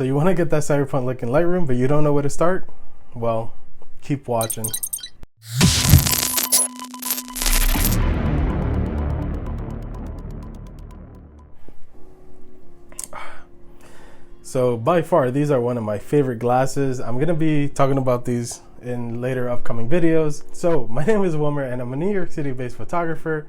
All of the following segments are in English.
So you want to get that Cyberpunk look in Lightroom, but you don't know where to start? Well, keep watching. So by far, these are one of my favorite glasses. I'm going to be talking about these in later upcoming videos. So my name is Wilmer and I'm a New York City based photographer.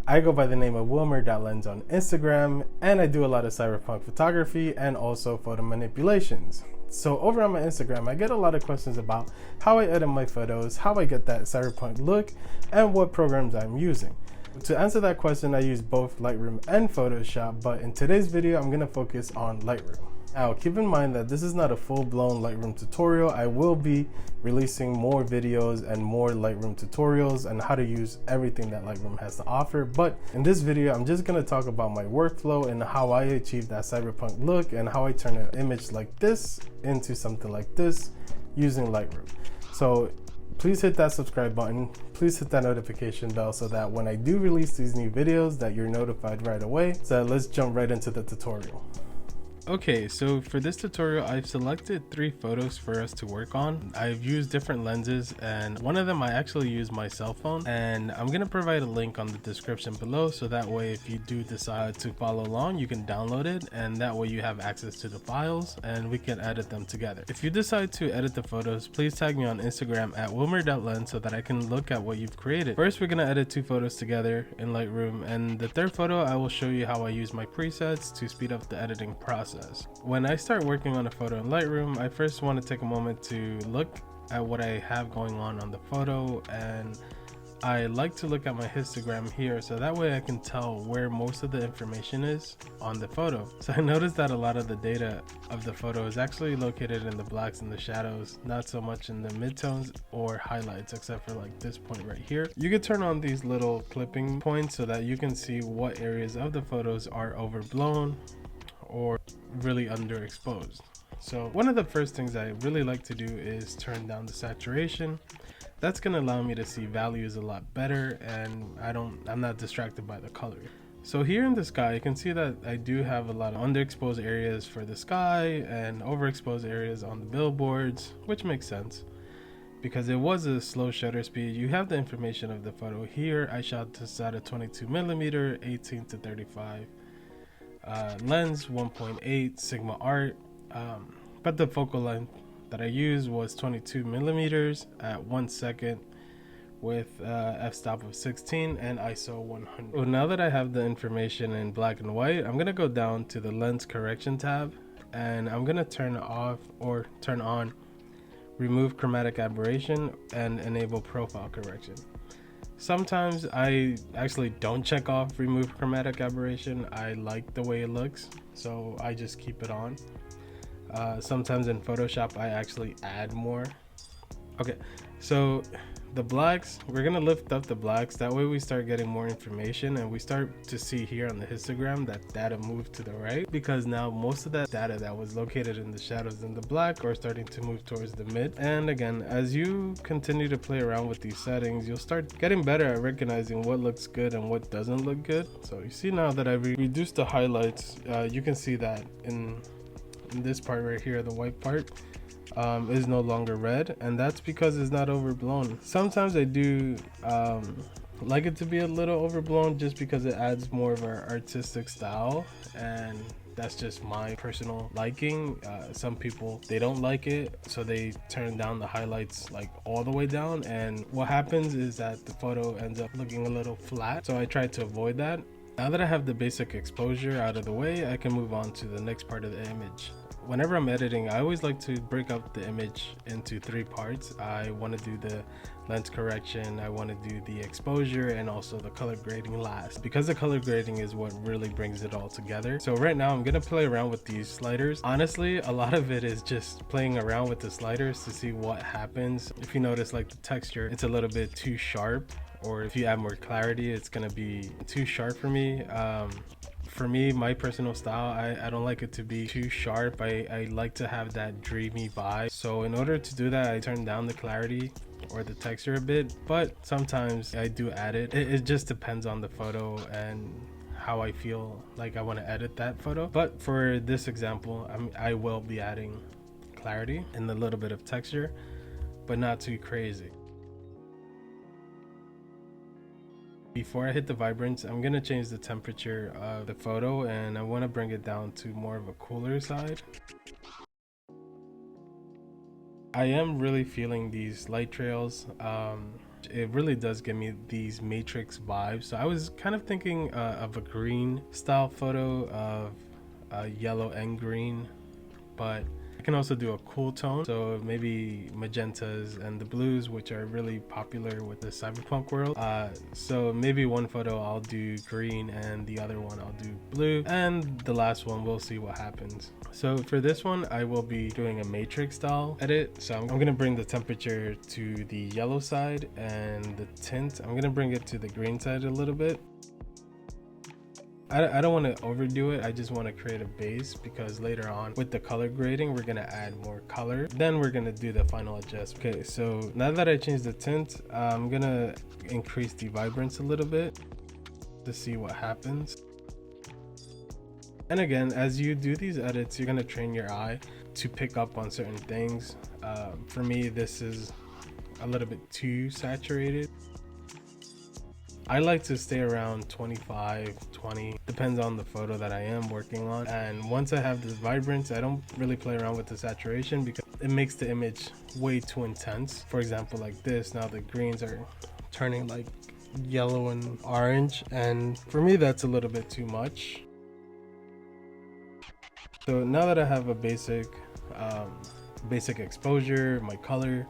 I go by the name of Wilmer.lens on Instagram, and I do a lot of cyberpunk photography and also photo manipulations. So over on my Instagram, I get a lot of questions about how I edit my photos, how I get that cyberpunk look, and what programs I'm using. To answer that question, I use both Lightroom and Photoshop, but in today's video, I'm going to focus on Lightroom. Now, keep in mind that this is not a full-blown Lightroom tutorial. I will be releasing more videos and more Lightroom tutorials and how to use everything that Lightroom has to offer. But in this video, I'm just going to talk about my workflow and how I achieve that cyberpunk look and how I turn an image like this into something like this using Lightroom. So please hit that subscribe button. Please hit that notification bell so that when I do release these new videos that you're notified right away. So let's jump right into the tutorial. Okay, so for this tutorial, I've selected 3 photos for us to work on. I've used different lenses, and one of them I actually use my cell phone, and I'm going to provide a link on the description below, so that way if you do decide to follow along, you can download it, and that way you have access to the files and we can edit them together. If you decide to edit the photos, please tag me on Instagram at Wilmer.lens so that I can look at what you've created. First, we're going to edit 2 photos together in Lightroom, and the 3rd photo I will show you how I use my presets to speed up the editing process. When I start working on a photo in Lightroom, I first want to take a moment to look at what I have going on the photo, and I like to look at my histogram here so that way I can tell where most of the information is on the photo. So I noticed that a lot of the data of the photo is actually located in the blacks and the shadows, not so much in the midtones or highlights, except for like this point right here. You can turn on these little clipping points so that you can see what areas of the photos are overblown or really underexposed. So one of the first things I really like to do is turn down the saturation. That's going to allow me to see values a lot better, and I'm not distracted by the color. So here in the sky, you can see that I do have a lot of underexposed areas for the sky and overexposed areas on the billboards, which makes sense because it was a slow shutter speed. You have the information of the photo here. I shot this at a 22mm 18 to 35 lens, 1.8 Sigma art, but the focal length that I used was 22mm at 1 second with f-stop of 16 and ISO 100. So now that I have the information in black and white, I'm gonna go down to the lens correction tab, and I'm gonna turn off or turn on remove chromatic aberration and enable profile correction. Sometimes I actually don't check off remove chromatic aberration. I like the way it looks, so I just keep it on. Sometimes in Photoshop I actually add more. Okay, so the blacks, we're gonna lift up the blacks, that way we start getting more information and we start to see here on the histogram that data moved to the right, because now most of that data that was located in the shadows in the black are starting to move towards the mid. And again, as you continue to play around with these settings, you'll start getting better at recognizing what looks good and what doesn't look good. So you see now that I've reduced the highlights, you can see that in this part right here, the white part is no longer red, and that's because it's not overblown. Sometimes I do like it to be a little overblown just because it adds more of our artistic style, and that's just my personal liking. Some people, they don't like it, so they turn down the highlights like all the way down, and what happens is that the photo ends up looking a little flat, so I try to avoid that. Now that I have the basic exposure out of the way, I can move on to the next part of the image. Whenever I'm editing, I always like to break up the image into 3 parts. I want to do the lens correction, I want to do the exposure, and also the color grading last, because the color grading is what really brings it all together. So right now I'm going to play around with these sliders. Honestly, a lot of it is just playing around with the sliders to see what happens. If you notice, like the texture, it's a little bit too sharp, or if you add more clarity, it's going to be too sharp for me. For me, my personal style, I don't like it to be too sharp. I like to have that dreamy vibe. So in order to do that, I turn down the clarity or the texture a bit, but sometimes I do add it. It just depends on the photo and how I feel like I want to edit that photo. But for this example, I will be adding clarity and a little bit of texture, but not too crazy. Before I hit the vibrance, I'm gonna change the temperature of the photo, and I want to bring it down to more of a cooler side. I am really feeling these light trails. It really does give me these matrix vibes. So I was kind of thinking of a green style photo of yellow and green, but I can also do a cool tone, so maybe magentas and the blues, which are really popular with the cyberpunk world. So maybe one photo I'll do green and the other one I'll do blue, and the last one we'll see what happens. So for this one, I will be doing a matrix style edit. So I'm gonna bring the temperature to the yellow side, and the tint, I'm gonna bring it to the green side a little bit. I don't want to overdo it. I just want to create a base, because later on with the color grading, we're going to add more color. Then we're going to do the final adjustment. Okay, so now that I changed the tint, I'm going to increase the vibrance a little bit to see what happens. And again, as you do these edits, you're going to train your eye to pick up on certain things. For me, this is a little bit too saturated. I like to stay around 25, 20, depends on the photo that I am working on. And once I have this vibrance, I don't really play around with the saturation, because it makes the image way too intense. For example, like this, now the greens are turning like yellow and orange, and for me that's a little bit too much. So now that I have a basic exposure, my color,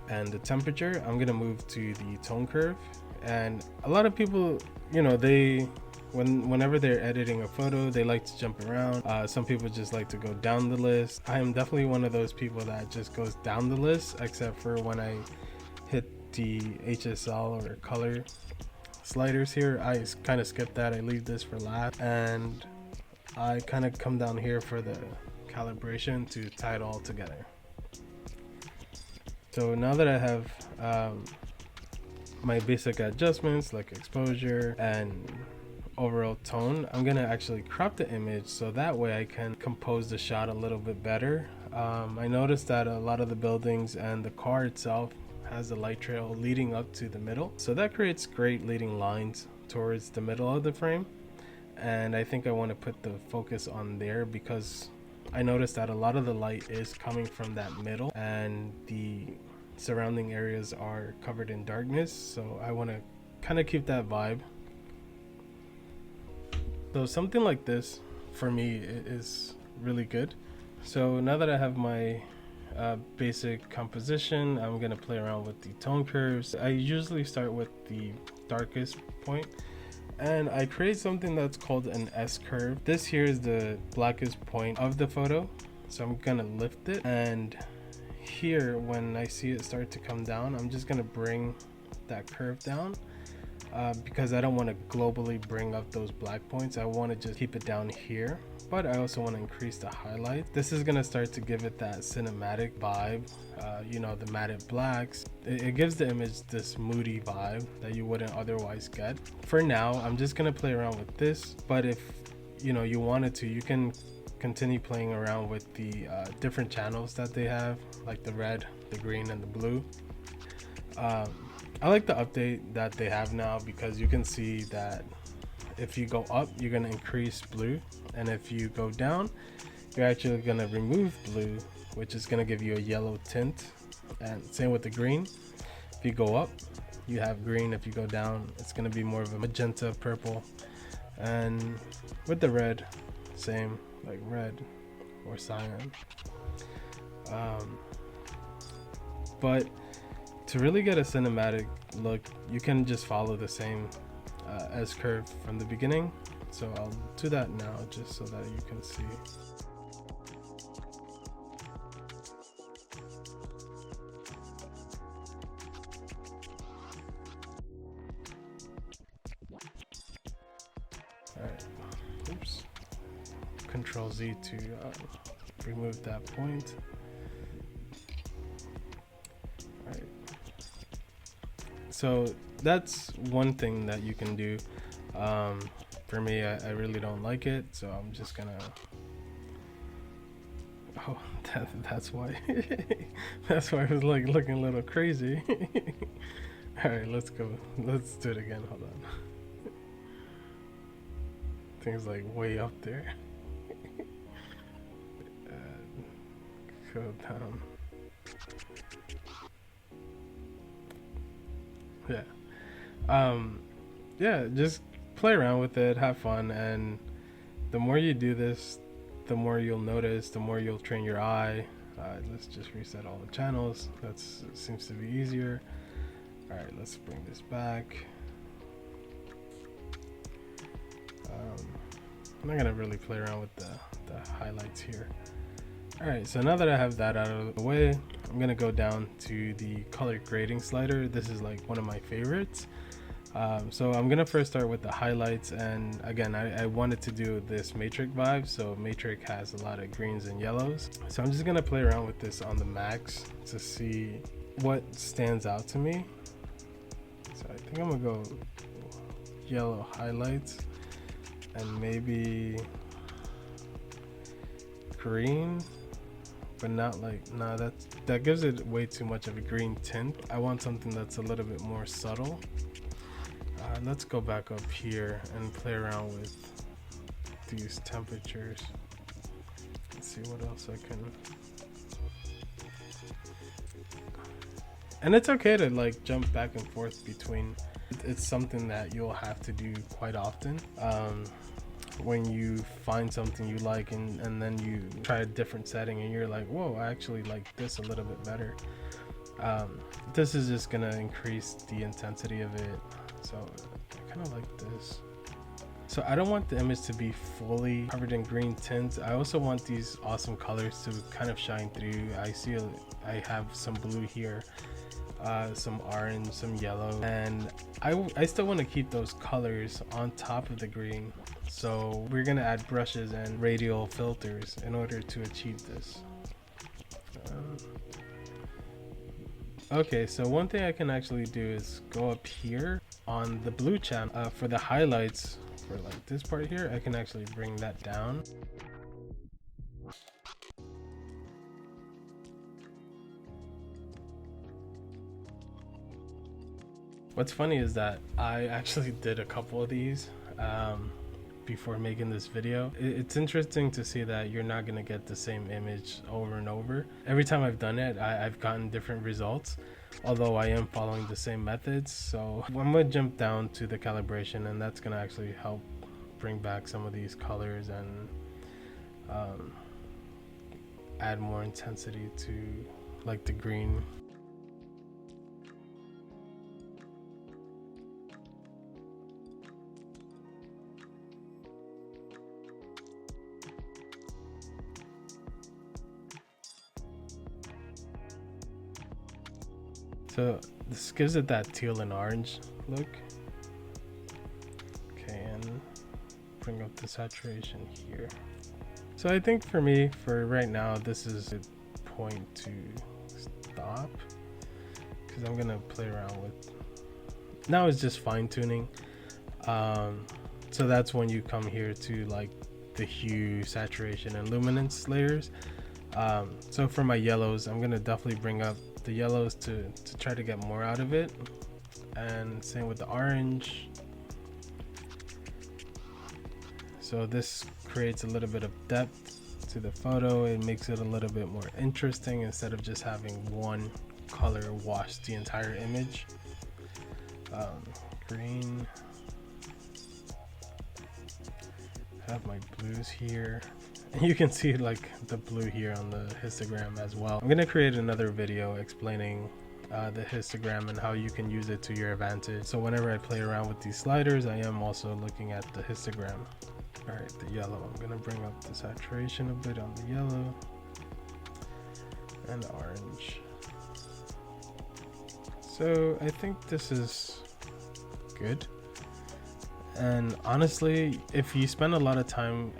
and the temperature, I'm gonna move to the tone curve. And a lot of people, you know, whenever they're editing a photo, they like to jump around. Some people just like to go down the list. I am definitely one of those people that just goes down the list, except for when I hit the HSL or color sliders here. I kind of skip that. I leave this for last, and I kind of come down here for the calibration to tie it all together. So now that I have my basic adjustments like exposure and overall tone, I'm gonna actually crop the image so that way I can compose the shot a little bit better. I noticed that a lot of the buildings and the car itself has a light trail leading up to the middle, so that creates great leading lines towards the middle of the frame, and I think I want to put the focus on there, because I noticed that a lot of the light is coming from that middle and the surrounding areas are covered in darkness, so I want to kind of keep that vibe. So something like this for me is really good. So now that I have my basic composition, I'm gonna play around with the tone curves. I usually start with the darkest point, and I create something that's called an S curve. This here is the blackest point of the photo, so I'm gonna lift it, and here when I see it start to come down, I'm just gonna bring that curve down, because I don't want to globally bring up those black points. I want to just keep it down here, but I also want to increase the highlight. This is gonna start to give it that cinematic vibe, you know, the matte blacks. It gives the image this moody vibe that you wouldn't otherwise get. For now, I'm just gonna play around with this, but if you know you wanted to, you can continue playing around with the different channels that they have, like the red, the green, and the blue. I like the update that they have now, because you can see that if you go up, you're going to increase blue, and if you go down, you're actually going to remove blue, which is going to give you a yellow tint. And same with the green. If you go up, you have green. If you go down, it's going to be more of a magenta purple. And with the red, same, like red or cyan. But to really get a cinematic look, you can just follow the same S curve from the beginning. So I'll do that now just so that you can see. Alright, oops. Control Z to remove that point. Alright. So that's one thing that you can do. for me, I really don't like it, so I'm just gonna. Oh, that's why. That's why I was like looking a little crazy. All right, let's go. Let's do it again. Hold on. Things like way up there. Go down. Yeah, just play around with it, have fun, and the more you do this, the more you'll notice, the more you'll train your eye. Let's just reset all the channels. That seems to be easier. All right, let's bring this back. I'm not gonna really play around with the highlights here. All right, so now that I have that out of the way, I'm gonna go down to the color grading slider. This is like one of my favorites. So I'm gonna first start with the highlights, and again, I wanted to do this matrix vibe, so matrix has a lot of greens and yellows. So I'm just gonna play around with this on the max to see what stands out to me. So I think I'm gonna go yellow highlights and maybe green, but not like, nah, that gives it way too much of a green tint. I want something that's a little bit more subtle. Let's go back up here and play around with these temperatures. Let's see what else I can. And it's okay to like jump back and forth between. It's something that you'll have to do quite often. When you find something you like and then you try a different setting and you're like, whoa, I actually like this a little bit better. This is just gonna increase the intensity of it. So I kind of like this. So I don't want the image to be fully covered in green tints. I also want these awesome colors to kind of shine through. I have some blue here, some orange, some yellow, and I still want to keep those colors on top of the green. So we're gonna add brushes and radial filters in order to achieve this. Okay, so one thing I can actually do is go up here on the blue channel for the highlights. For like this part here, I can actually bring that down. What's funny is that I actually did a couple of these before making this video. It's interesting to see that you're not gonna get the same image over and over. Every time I've done it, I've gotten different results, although I am following the same methods. So I'm gonna jump down to the calibration, and that's gonna actually help bring back some of these colors and add more intensity to like the green. So this gives it that teal and orange look. Okay, and bring up the saturation here. So I think for me, for right now, this is a point to stop, because I'm gonna play around with, now it's just fine tuning. So that's when you come here to like the hue, saturation, and luminance layers. So for my yellows, I'm gonna definitely bring up the yellows to try to get more out of it, and same with the orange. So this creates a little bit of depth to the photo. It makes it a little bit more interesting instead of just having one color wash the entire image. Green. I have my blues here. And you can see like the blue here on the histogram as well. I'm gonna create another video explaining the histogram and how you can use it to your advantage. So whenever I play around with these sliders, I am also looking at the histogram. All right, the yellow. I'm gonna bring up the saturation a bit on the yellow and orange. So I think this is good. And honestly, if you spend a lot of time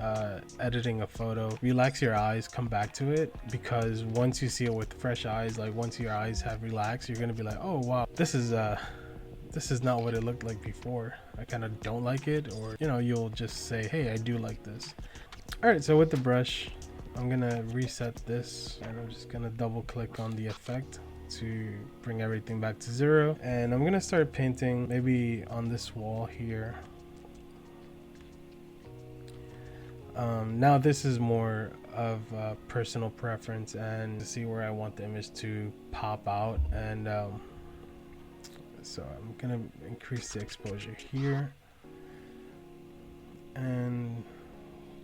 editing a photo, relax your eyes, come back to it, because once you see it with fresh eyes, like once your eyes have relaxed, you're gonna be like, oh wow, this is this is not what it looked like before. I kind of don't like it, or you know, you'll just say, hey, I do like this. All right, so with the brush, I'm gonna reset this, and I'm just gonna double click on the effect to bring everything back to 0. And I'm gonna start painting maybe on this wall here. Now this is more of a personal preference and to see where I want the image to pop out. And so I'm gonna increase the exposure here and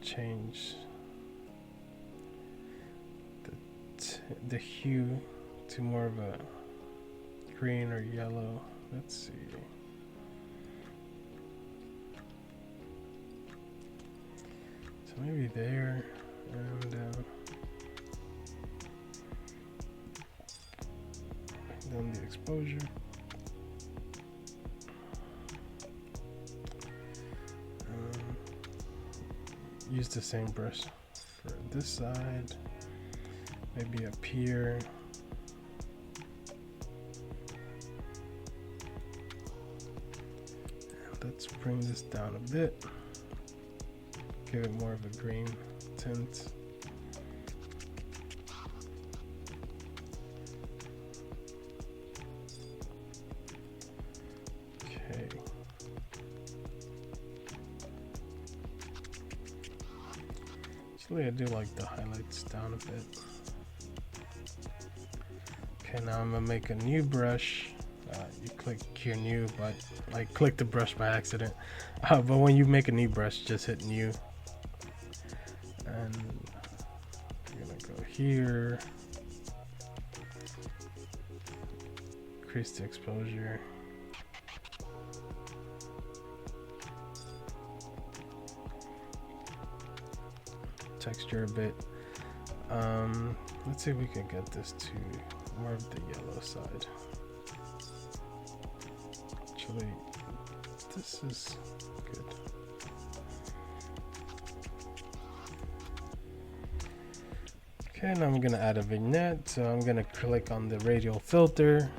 change the hue to more of a green or yellow. Let's see. So maybe there, and then the exposure. Use the same brush for this side, maybe up here. Let's bring this down a bit, give it more of a green tint. Okay. Actually, I do like the highlights down a bit. Okay, now I'm gonna make a new brush. You click here new, but I clicked the brush by accident. But when you make a new brush, just hit new. And I'm gonna go here, increase the exposure. Texture a bit. Let's see if we can get this to more of the yellow side. Actually, this is good. Okay, now I'm gonna add a vignette. So I'm gonna click on the radial filter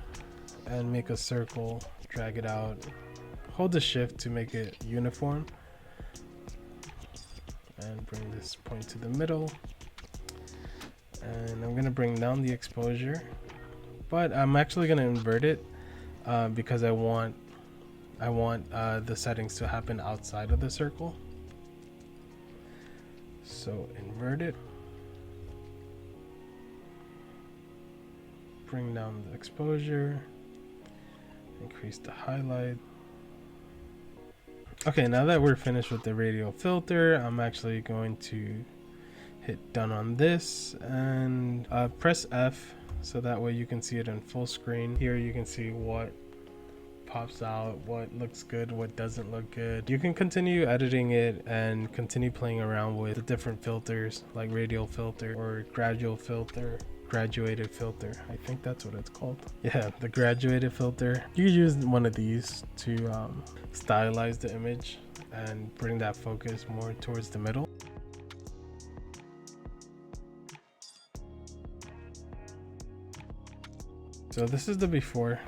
and make a circle, drag it out, hold the shift to make it uniform, and bring this point to the middle. And I'm gonna bring down the exposure, but I'm actually gonna invert it because I want the settings to happen outside of the circle. So invert it, bring down the exposure, increase the highlight. Okay, now that we're finished with the radial filter, I'm actually going to hit done on this and press F so that way you can see it in full screen. Here you can see what pops out, what looks good, what doesn't look good. You can continue editing it and continue playing around with the different filters like radial filter or graduated filter. I think that's what it's called. Yeah, the graduated filter. You use one of these to stylize the image and bring that focus more towards the middle. So this is the before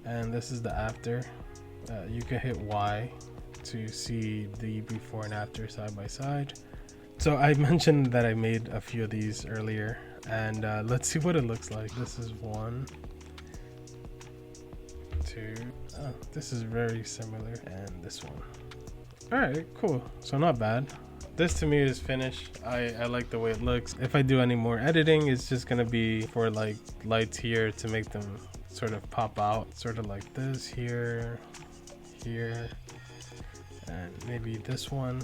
and this is the after. You can hit Y to see the before and after side by side. So I mentioned that I made a few of these earlier, and let's see what it looks like. This is 1, 2. This is very similar, and this one. All right, cool. So not bad. This to me is finished. I like the way it looks. If I do any more editing, it's just gonna be for like lights here to make them sort of pop out, sort of like this here, here, and maybe this one.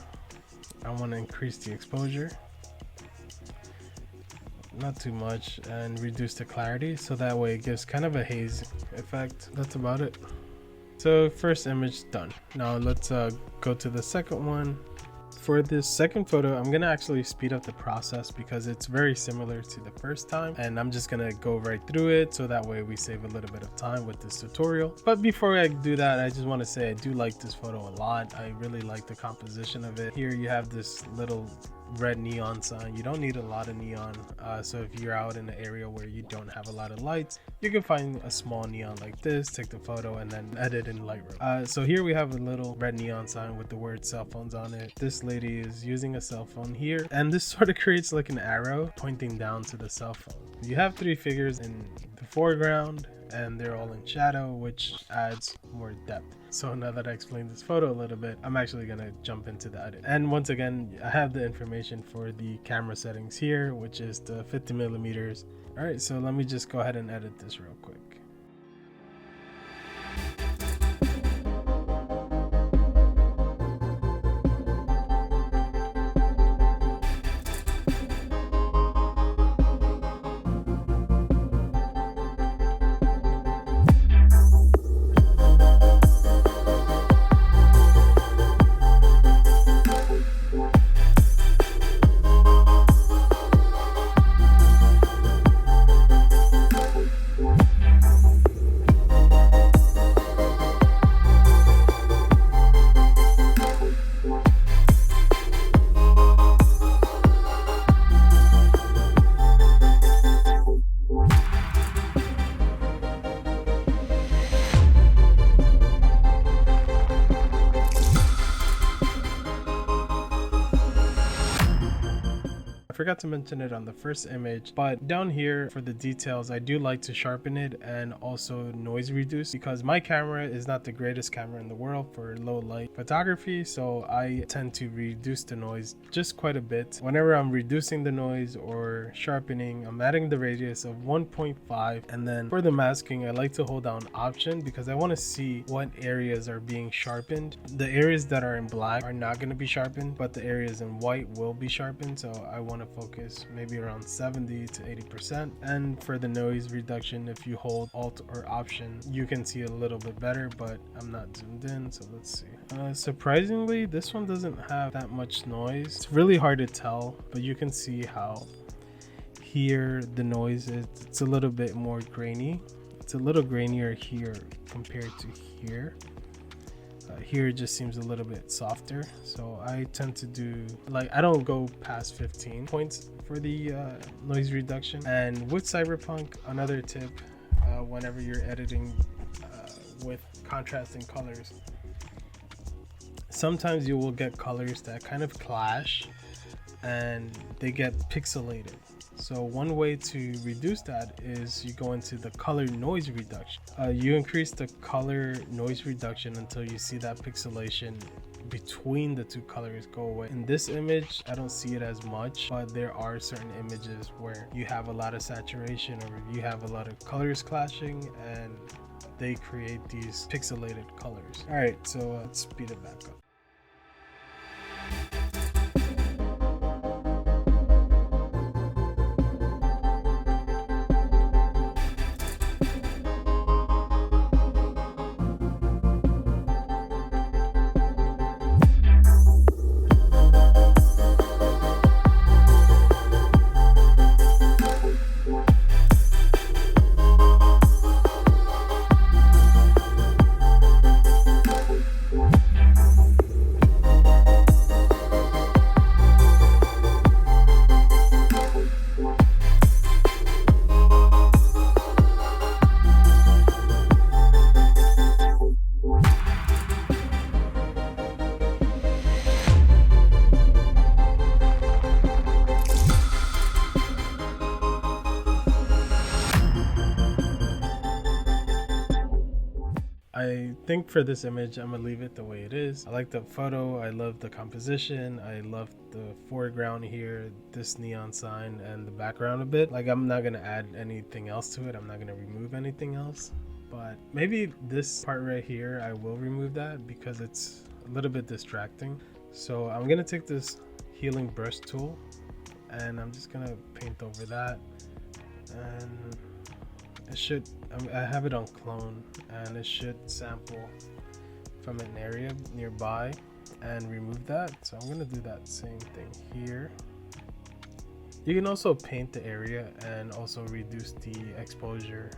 I want to increase the exposure, not too much, and reduce the clarity so that way it gives kind of a haze effect. That's about it. So first image done. Now let's go to the second one. For this second photo, I'm gonna actually speed up the process because it's very similar to the first time, and I'm just gonna go right through it so that way we save a little bit of time with this tutorial. But before I do that, I just want to say I do like this photo a lot. I really like the composition of it. Here you have this little red neon sign. You don't need a lot of neon, so if you're out in an area where you don't have a lot of lights, you can find a small neon like this, take the photo, and then edit in Lightroom. So here we have a little red neon sign with the word cell phones on it. This lady is using a cell phone here, and this sort of creates like an arrow pointing down to the cell phone. You have three figures in the foreground, and they're all in shadow, which adds more depth. So now that I explained this photo a little bit, I'm actually gonna jump into the edit. And once again, I have the information for the camera settings here, which is the 50 millimeters. All right, so let me just go ahead and edit this real quick. Forgot to mention it on the first image, but down here for the details, I do like to sharpen it and also noise reduce, because my camera is not the greatest camera in the world for low light photography, so I tend to reduce the noise just quite a bit. Whenever I'm reducing the noise or sharpening, I'm adding the radius of 1.5, and then for the masking, I like to hold down Option because I want to see what areas are being sharpened. The areas that are in black are not going to be sharpened, but the areas in white will be sharpened, so I want to focus maybe around 70 to 80%. And for the noise reduction, if you hold Alt or Option, you can see a little bit better, but I'm not zoomed in, so let's see. Surprisingly, this one doesn't have that much noise. It's really hard to tell, but you can see how here the noise is, it's a little bit more grainy. It's a little grainier here compared to here. Here it just seems a little bit softer, so I tend to do, like, I don't go past 15 points for the noise reduction. And with Cyberpunk, another tip, whenever you're editing with contrasting colors, sometimes you will get colors that kind of clash and they get pixelated. So one way to reduce that is you go into the color noise reduction. You increase the color noise reduction until you see that pixelation between the two colors go away. In this image, I don't see it as much, but there are certain images where you have a lot of saturation or you have a lot of colors clashing and they create these pixelated colors. All right, so let's speed it back up. I think for this image, I'm gonna leave it the way it is. I like the photo, I love the composition, I love the foreground here, this neon sign, and the background a bit. Like, I'm not gonna add anything else to it, I'm not gonna remove anything else. But maybe this part right here, I will remove that because it's a little bit distracting. So I'm gonna take this healing brush tool and I'm just gonna paint over that, and it should, I have it on clone, and it should sample from an area nearby and remove that. So I'm gonna do that same thing here. You can also paint the area and also reduce the exposure.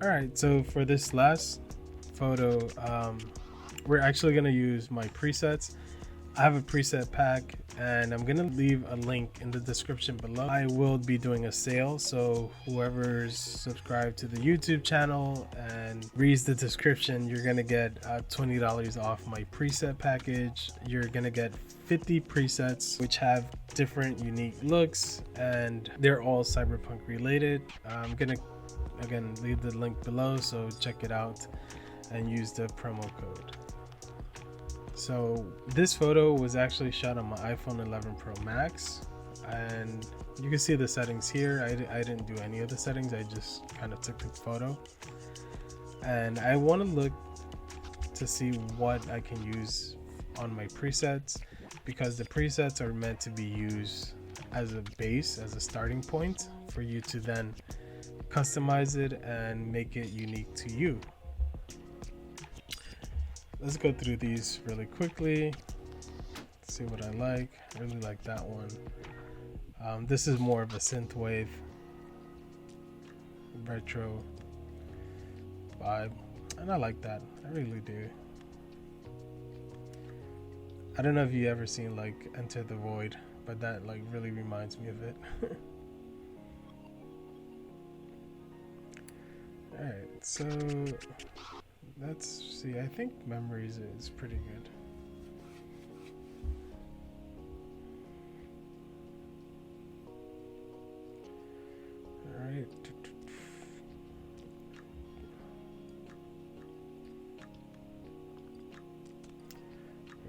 All right, so for this last photo, we're actually gonna use my presets. I have a preset pack and I'm gonna leave a link in the description below. I will be doing a sale, so whoever's subscribed to the YouTube channel and reads the description, you're gonna get $20 off my preset package. You're gonna get 50 presets which have different unique looks and they're all Cyberpunk related. I'm gonna again leave the link below, so check it out and use the promo code. So this photo was actually shot on my iPhone 11 Pro Max, and you can see the settings here. I didn't do any of the settings, I just kind of took the photo, and I want to look to see what I can use on my presets, because the presets are meant to be used as a base, as a starting point for you to then customize it and make it unique to you. Let's go through these really quickly, see what I like. I really like that one. This is more of a synthwave retro vibe, and I like that. I really do. I don't know if you ever seen like Enter the Void, but that like really reminds me of it. All right, so let's see. I think Memories is pretty good. All right.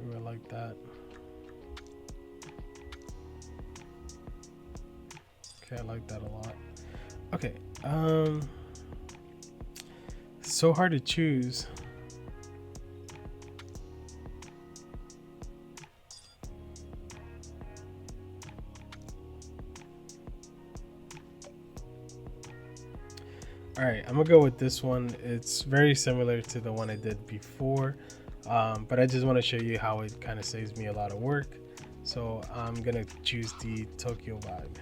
Ooh, I like that. Okay, I like that a lot. Okay. So hard to choose. All right, I'm gonna go with this one. It's very similar to the one I did before, but I just want to show you how it kind of saves me a lot of work. So I'm gonna choose the Tokyo vibe.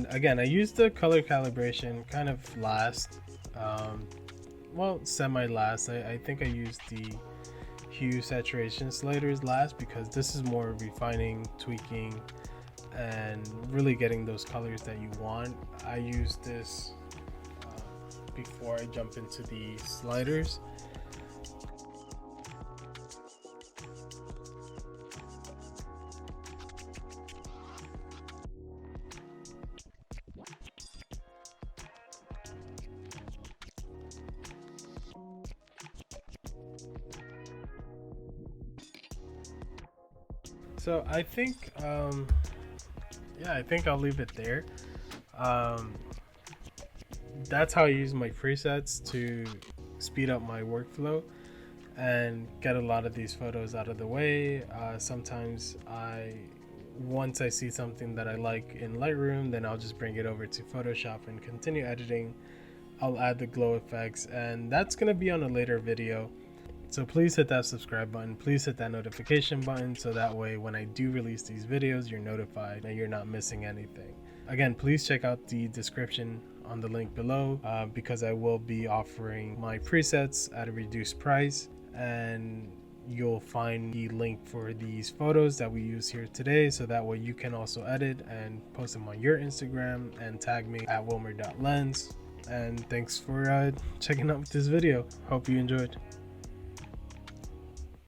Again, I used the color calibration kind of last, well, semi last. I think I used the hue saturation sliders last, because this is more refining, tweaking, and really getting those colors that you want. I use this before I jump into the sliders. So I think, yeah, I think I'll leave it there. That's how I use my presets to speed up my workflow and get a lot of these photos out of the way. Sometimes once I see something that I like in Lightroom, then I'll just bring it over to Photoshop and continue editing. I'll add the glow effects, and that's gonna be on a later video. So please hit that subscribe button, please hit that notification button, so that way when I do release these videos, you're notified and you're not missing anything. Again, please check out the description on the link below, because I will be offering my presets at a reduced price, and you'll find the link for these photos that we use here today, so that way you can also edit and post them on your Instagram and tag me at Wilmer.lens. And thanks for checking out this video. Hope you enjoyed.